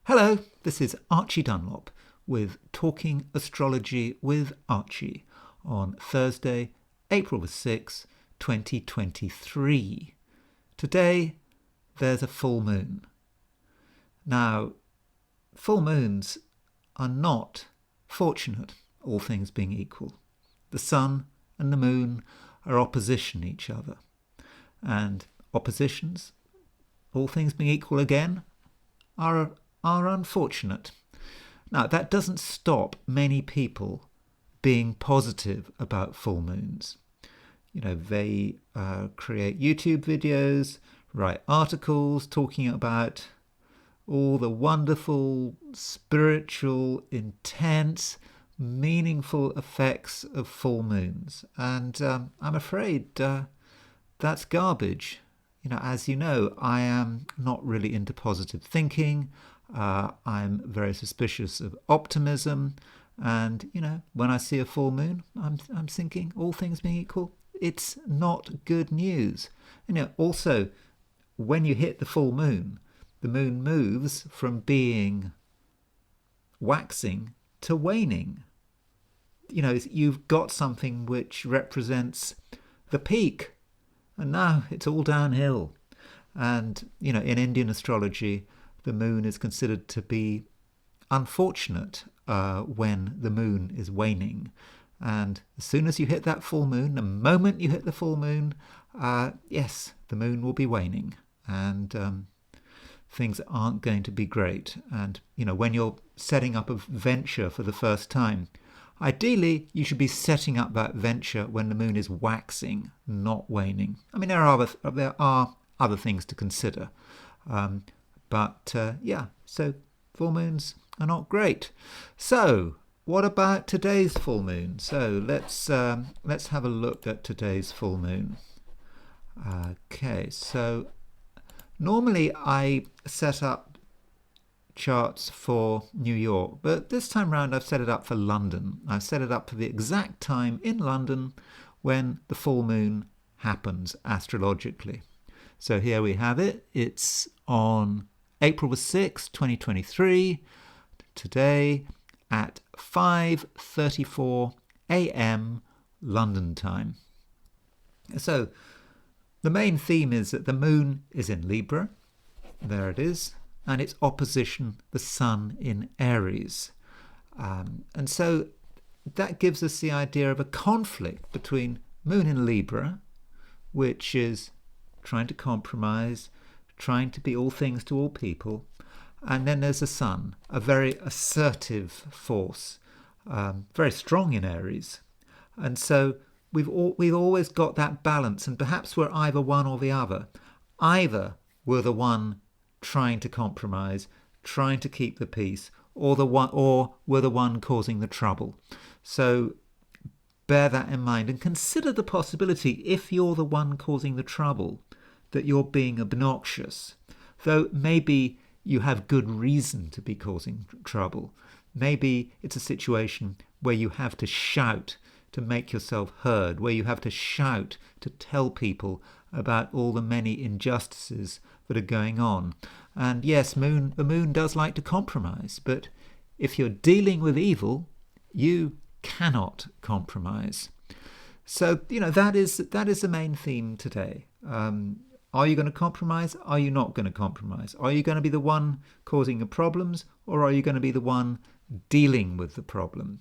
Hello, this is Archie Dunlop with Talking Astrology with Archie on Thursday, April the 6th, 2023. Today, there's a full moon. Now, full moons are not fortunate, all things being equal. The sun and the moon are opposition each other. And oppositions, all things being equal again, are unfortunate. Now, that doesn't stop many people being positive about full moons. You know, they create YouTube videos, write articles talking about all the wonderful, spiritual, intense, meaningful effects of full moons. And I'm afraid that's garbage. You know, as you know, I am not really into positive thinking. I'm very suspicious of optimism. And, you know, when I see a full moon, I'm thinking, all things being equal, it's not good news. You know, also, when you hit the full moon, the moon moves from being waxing to waning. You know, you've got something which represents the peak, and now it's all downhill. And, you know, in Indian astrology, the moon is considered to be unfortunate when the moon is waning. And as soon as you hit that full moon, the moment you hit the full moon, yes, the moon will be waning. And things aren't going to be great. And, you know, when you're setting up a venture for the first time, ideally, you should be setting up that venture when the moon is waxing, not waning. I mean, there are other things to consider. Yeah, so full moons are not great. So, what about today's full moon? So let's have a look at today's full moon. Okay, so normally I set up charts for New York, but this time round I've set it up for London. I've set it up for the exact time in London when the full moon happens astrologically. So here we have it. It's on April the 6th, 2023, today at 5:34 a.m. London time. So the main theme is that the moon is in Libra. There it is. And it's opposition the sun in Aries. And so that gives us the idea of a conflict between moon in Libra, which is trying to compromise, trying to be all things to all people, and then there's the sun, a very assertive force, very strong in Aries. And so we've always got that balance, and perhaps we're either one or the other. Either we're the one trying to compromise, trying to keep the peace, or we're the one causing the trouble. So bear that in mind and consider the possibility, if you're the one causing the trouble, that you're being obnoxious. Though maybe you have good reason to be causing trouble. Maybe it's a situation where you have to shout to make yourself heard, where you have to shout to tell people about all the many injustices that are going on. And yes, the moon does like to compromise, but if you're dealing with evil, you cannot compromise. So, you know, that is the main theme today. Are you going to compromise? Are you not going to compromise? Are you going to be the one causing the problems, or are you going to be the one dealing with the problem?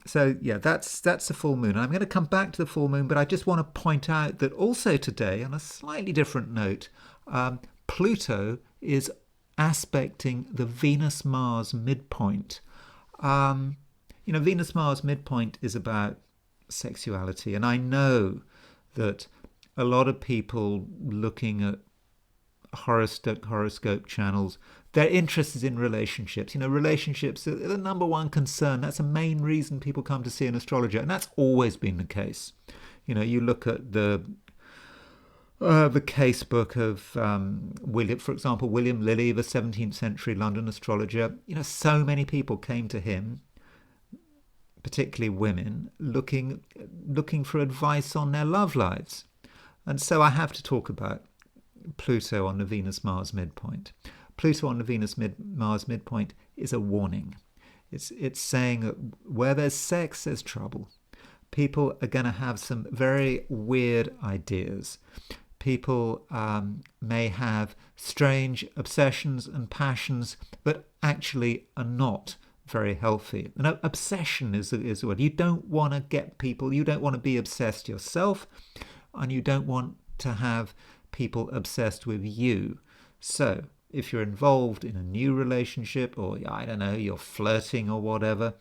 So yeah, that's the full moon. I'm going to come back to the full moon, but I just want to point out that also today, on a slightly different note, Pluto is aspecting the Venus-Mars midpoint. You know, Venus-Mars midpoint is about sexuality, and I know that a lot of people looking at horoscope channels, they're interested in relationships. You know, relationships are the number one concern. That's the main reason people come to see an astrologer, and that's always been the case. You know, you look at the casebook of for example, William Lilly, the 17th century London astrologer. You know, so many people came to him, particularly women, looking for advice on their love lives. And so I have to talk about Pluto on the Venus-Mars midpoint. Pluto on the Venus-Mars midpoint is a warning. It's saying that where there's sex, there's trouble. People are going to have some very weird ideas. People may have strange obsessions and passions that actually are not very healthy. And obsession is what you don't want to get people. You don't want to be obsessed yourself, and you don't want to have people obsessed with you. So if you're involved in a new relationship, or I don't know, you're flirting or whatever,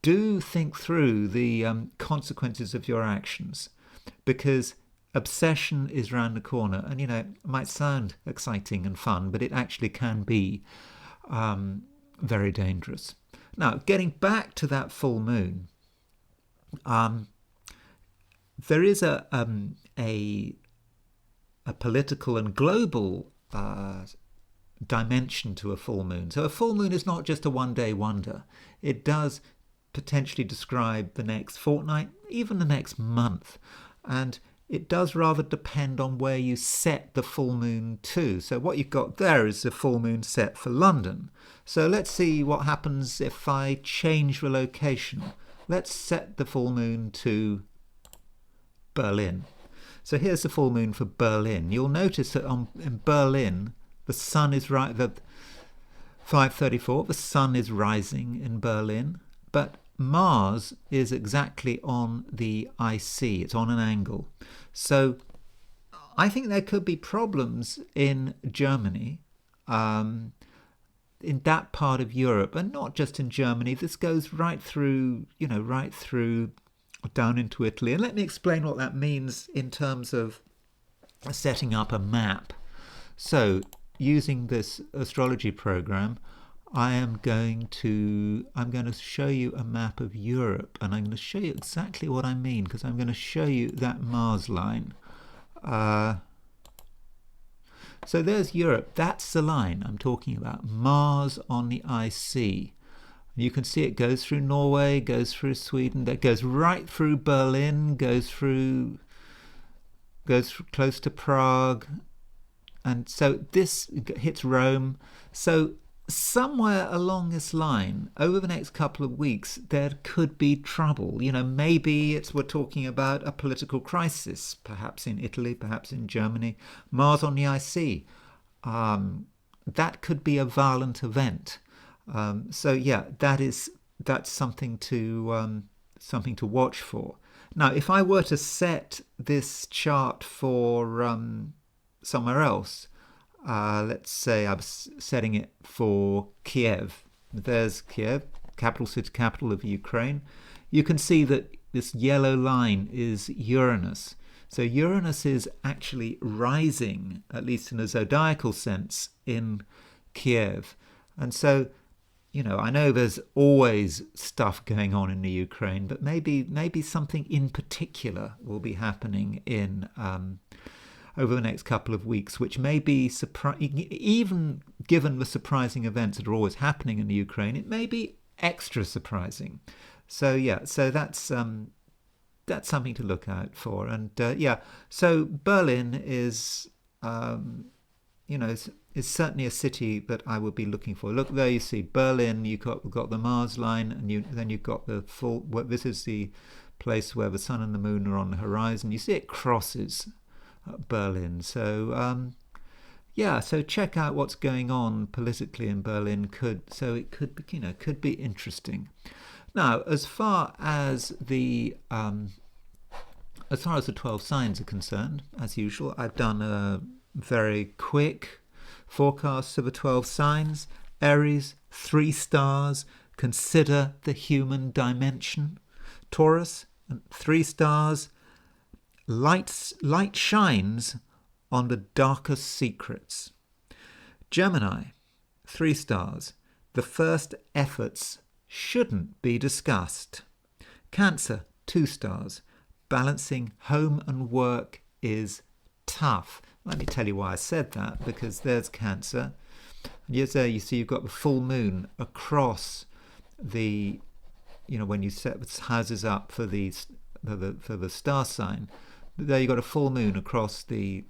do think through the consequences of your actions, because obsession is around the corner. And it might sound exciting and fun, but it actually can be very dangerous. Now, getting back to that full moon, there is a political and global dimension to a full moon. So a full moon is not just a one-day wonder. It does potentially describe the next fortnight, even the next month. And it does rather depend on where you set the full moon to. So what you've got there is the full moon set for London. So let's see what happens if I change the location. Let's set the full moon to Berlin. So here's the full moon for Berlin. You'll notice that in Berlin, the sun is right at 5:34. The sun is rising in Berlin, but Mars is exactly on the IC. It's on an angle. So I think there could be problems in Germany, in that part of Europe, and not just in Germany. This goes right through, right through down into Italy. And let me explain what that means in terms of setting up a map. So using this astrology program, I'm going to show you a map of Europe, and I'm going to show you exactly what I mean, because I'm going to show you that Mars line. So there's Europe. That's the line I'm talking about. Mars on the IC. You can see it goes through Norway, goes through Sweden, that goes right through Berlin, goes close to Prague, and so this hits Rome. So somewhere along this line, over the next couple of weeks, there could be trouble. Maybe we're talking about a political crisis, perhaps in Italy, perhaps in Germany. Mars on the IC, that could be a violent event. So yeah, that's something to watch for. Now, if I were to set this chart for somewhere else, let's say I was setting it for Kiev. There's Kiev, capital of Ukraine. You can see that this yellow line is Uranus. So Uranus is actually rising, at least in a zodiacal sense, in Kiev. And so, I know there's always stuff going on in the Ukraine, but maybe something in particular will be happening in over the next couple of weeks, which may be even given the surprising events that are always happening in the Ukraine, it may be extra surprising. So yeah, so that's something to look out for. And so Berlin is is certainly a city that I would be looking for. Look there, you see Berlin. You've got the Mars line, and then you've got the full. This is the place where the sun and the moon are on the horizon. You see it crosses Berlin. So so check out what's going on politically in Berlin. It could be interesting. Now, as far as the 12 signs are concerned, as usual, I've done a very quick forecast of the 12 signs. Aries, 3 stars. Consider the human dimension. Taurus, 3 stars. Light shines on the darkest secrets. Gemini, 3 stars. The first efforts shouldn't be discussed. Cancer, 2 stars. Balancing home and work is tough. Let me tell you why I said that, because there's Cancer. And yes, there you see you've got the full moon across the, when you set the houses up for the star sign, there you've got a full moon across the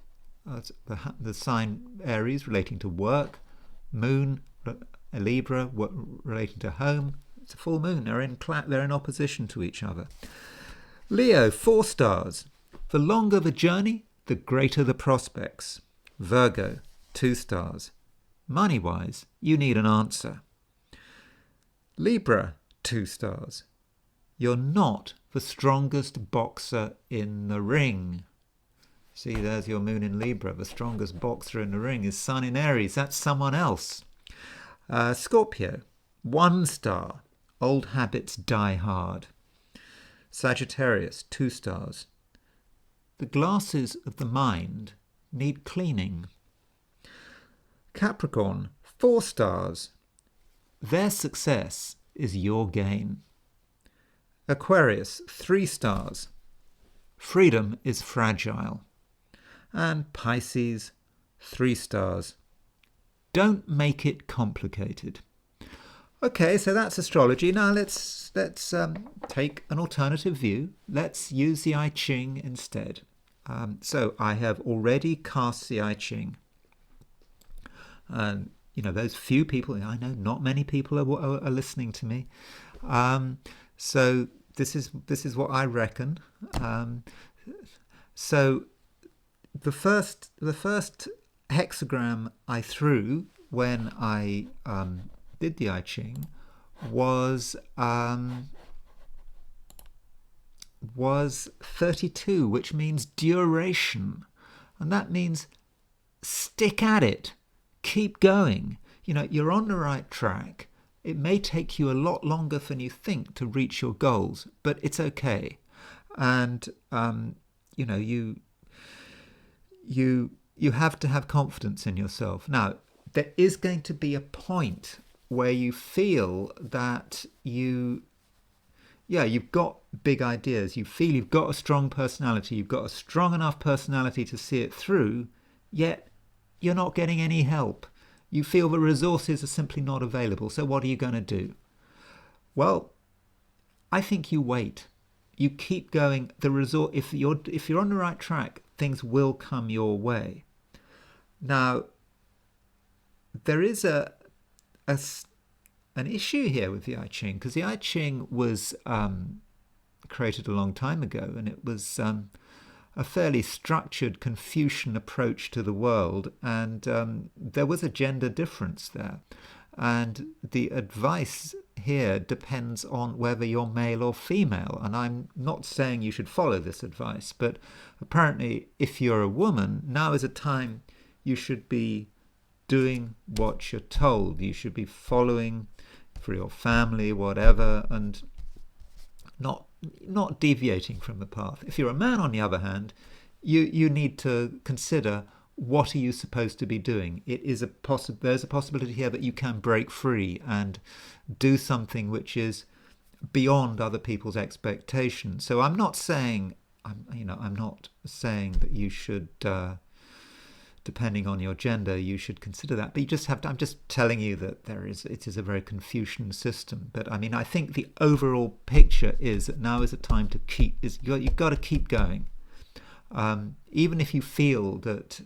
sign Aries relating to work, Moon, a Libra, relating to home. It's a full moon. They're in opposition to each other. Leo, 4 stars. The longer the journey, the greater the prospects. Virgo, 2 stars. Money-wise, you need an answer. Libra, 2 stars. You're not the strongest boxer in the ring. See, there's your moon in Libra. The strongest boxer in the ring is Sun in Aries. That's someone else. Scorpio, 1 star. Old habits die hard. Sagittarius, 2 stars. The glasses of the mind need cleaning. Capricorn, 4 stars. Their success is your gain. Aquarius, 3 stars. Freedom is fragile. And Pisces, 3 stars. Don't make it complicated. Okay, so that's astrology. Now let's take an alternative view. Let's use the I Ching instead. So I have already cast the I Ching. Those few people, I know not many people are listening to me. So this is what I reckon. So the first hexagram I threw when I did the I Ching was 32, which means duration, and that means stick at it, keep going. You're on the right track. It may take you a lot longer than you think to reach your goals, but it's okay. And you have to have confidence in yourself. Now, there is going to be a point where you feel that you've got big ideas. You feel you've got a strong personality. You've got a strong enough personality to see it through, yet you're not getting any help. You feel the resources are simply not available. So what are you going to do? Well, I think you wait. You keep going. If you're on the right track, things will come your way. Now, there is an issue here with the I Ching, because the I Ching was created a long time ago, and it was a fairly structured Confucian approach to the world, and there was a gender difference there. And the advice here depends on whether you're male or female. And I'm not saying you should follow this advice, but apparently if you're a woman, now is a time you should be doing what you're told. You should be following for your family, whatever, and not deviating from the path. If you're a man, on the other hand, you need to consider, what are you supposed to be doing? There's a possibility here that you can break free and do something which is beyond other people's expectations. So I'm not saying that you should, depending on your gender, you should consider that. But you just have to. I'm just telling you that it is a very Confucian system. But I think the overall picture is that now is a time to you've got to keep going, even if you feel that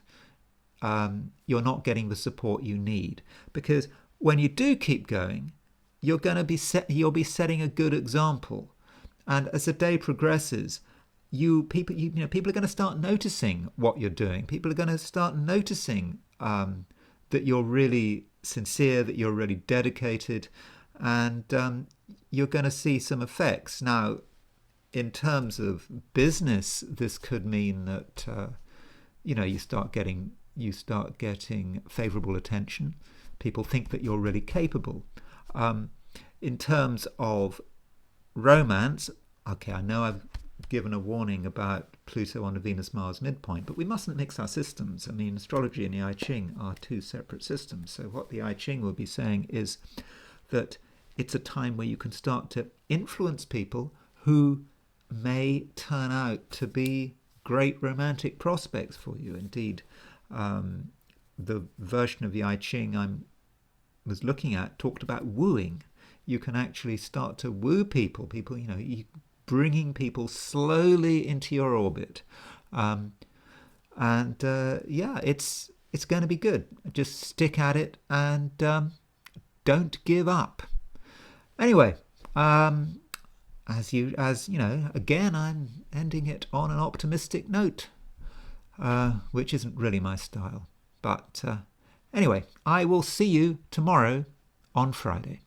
you're not getting the support you need, because when you do keep going, you'll be setting a good example, and as the day progresses, people are going to start noticing what you're doing. People are going to start noticing that you're really sincere, that you're really dedicated, and you're going to see some effects. Now, in terms of business, this could mean that you start getting favourable attention. People think that you're really capable. In terms of romance, okay, I know I've given a warning about Pluto on the Venus-Mars midpoint, but we mustn't mix our systems. Astrology and the I Ching are two separate systems. So what the I Ching will be saying is that it's a time where you can start to influence people who may turn out to be great romantic prospects for you. Indeed, the version of the I Ching I was looking at talked about wooing. You can actually start to woo people, bringing people slowly into your orbit. It's it's going to be good. Just stick at it and don't give up. Anyway, as you know, again, I'm ending it on an optimistic note, which isn't really my style. But anyway, I will see you tomorrow on Friday.